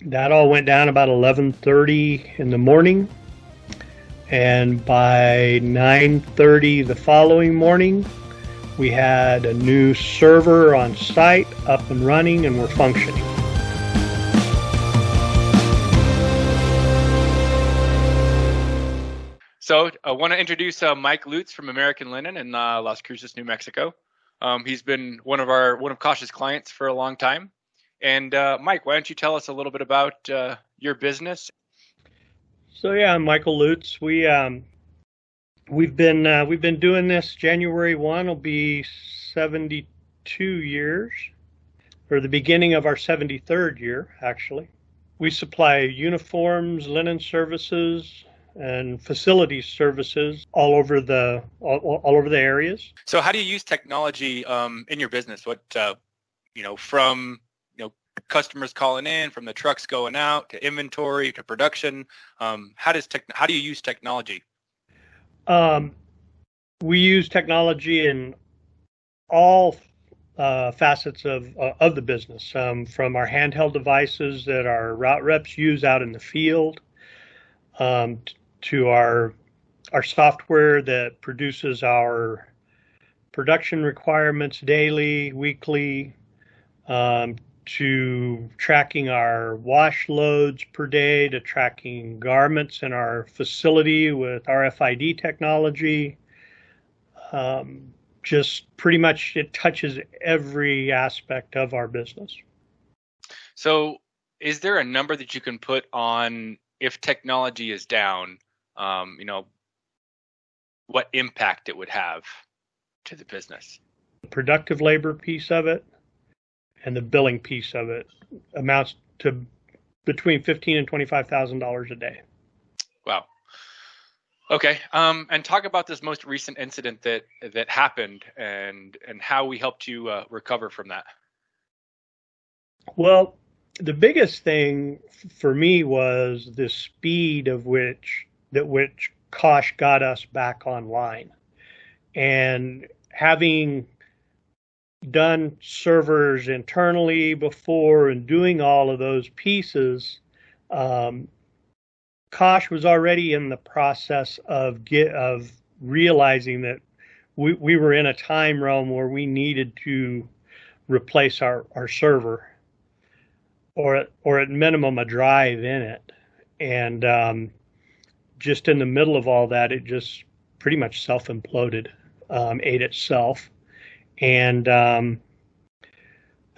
That all went down about 11:30 in the morning, and by 9:30 the following morning, we had a new server on site up and running, and we're functioning. So I want to introduce Mike Lutz from American Linen in Las Cruces, New Mexico. He's been one of Kosh's clients for a long time. And Mike, why don't you tell us a little bit about your business? So yeah, I'm Michael Lutz. We've been doing this. January 1 will be 72 years, or the beginning of our 73rd year, actually. We supply uniforms, linen services, and facilities services all over the areas. So how do you use technology in your business? What from customers calling in, from the trucks going out to inventory to production? How do you use technology? We use technology in all facets of the business, from our handheld devices that our route reps use out in the field, to our software that produces our production requirements daily, weekly, to tracking our wash loads per day, to tracking garments in our facility with RFID technology. Just pretty much it touches every aspect of our business. So is there a number that you can put on if technology is down, what impact it would have to the business? The productive labor piece of it and the billing piece of it amounts to between $15,000 and $25,000 a day. Wow. Okay. And talk about this most recent incident that happened and how we helped you recover from that. Well, the biggest thing for me was the speed of which Kosh got us back online. And having done servers internally before and doing all of those pieces, Kosh was already in the process of realizing that we were in a time realm where we needed to replace our server, or at minimum a drive in it. And just in the middle of all that, it just pretty much self-imploded, ate itself. And the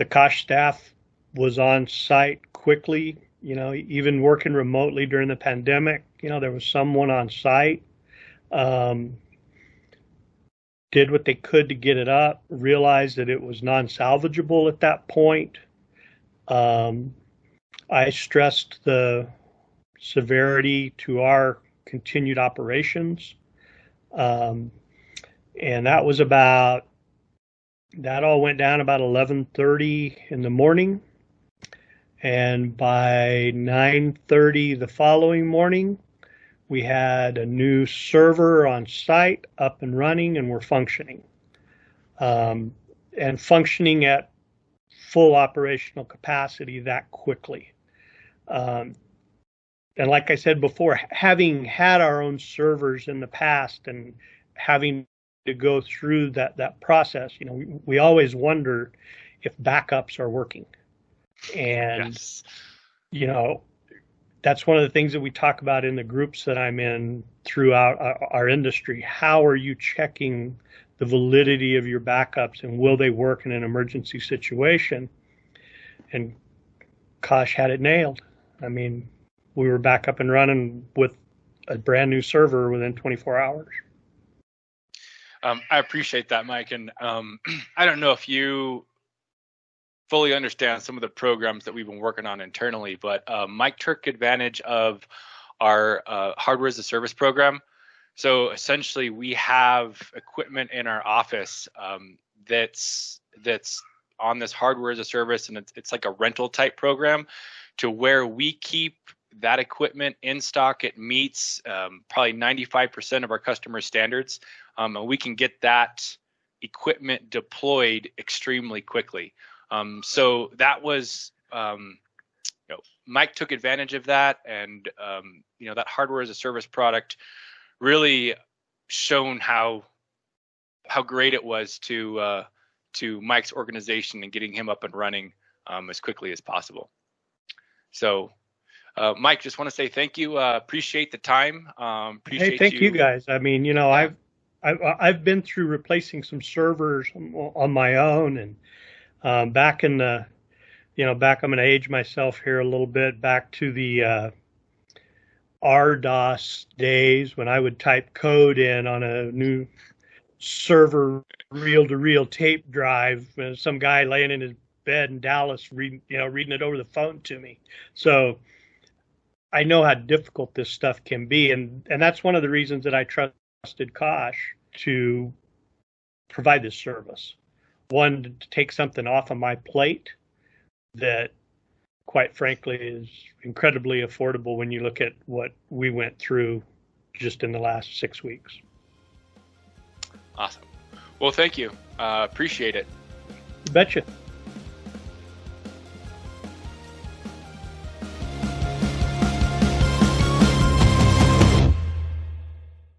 Kosh staff was on site quickly, even working remotely during the pandemic. There was someone on site, did what they could to get it up, realized that it was non-salvageable at that point. I stressed the severity to our continued operations. And that all went down about 11:30 in the morning. And by 9:30 the following morning, we had a new server on site up and running, and we're functioning. And functioning at full operational capacity that quickly. And like I said before, having had our own servers in the past and having to go through that process, we always wonder if backups are working. And, Yes. That's one of the things that we talk about in the groups that I'm in throughout our industry. How are you checking the validity of your backups, and will they work in an emergency situation? And Kosh had it nailed. I mean, we were back up and running with a brand new server within 24 hours. I appreciate that, Mike. And I don't know if you fully understand some of the programs that we've been working on internally, but Mike took advantage of our hardware as a service program. So essentially, we have equipment in our office that's on this hardware as a service, and it's like a rental type program, to where we keep that equipment in stock. It meets probably 95% of our customer standards, and we can get that equipment deployed extremely quickly. So that was Mike took advantage of that, and that hardware as a service product really shown how great it was to Mike's organization and getting him up and running as quickly as possible. So, Mike, just want to say thank you. Appreciate the time. Hey, thank you guys. I mean, I've been through replacing some servers on my own, and back in the, back, I'm going to age myself here a little bit, back to the RDOS days when I would type code in on a new server reel-to-reel tape drive, and some guy laying in his bed in Dallas reading it over the phone to me. So I know how difficult this stuff can be, and that's one of the reasons that I trusted Kosh to provide this service. One, to take something off of my plate that, quite frankly, is incredibly affordable when you look at what we went through just in the last 6 weeks. Awesome. Well, thank you. Appreciate it. You betcha.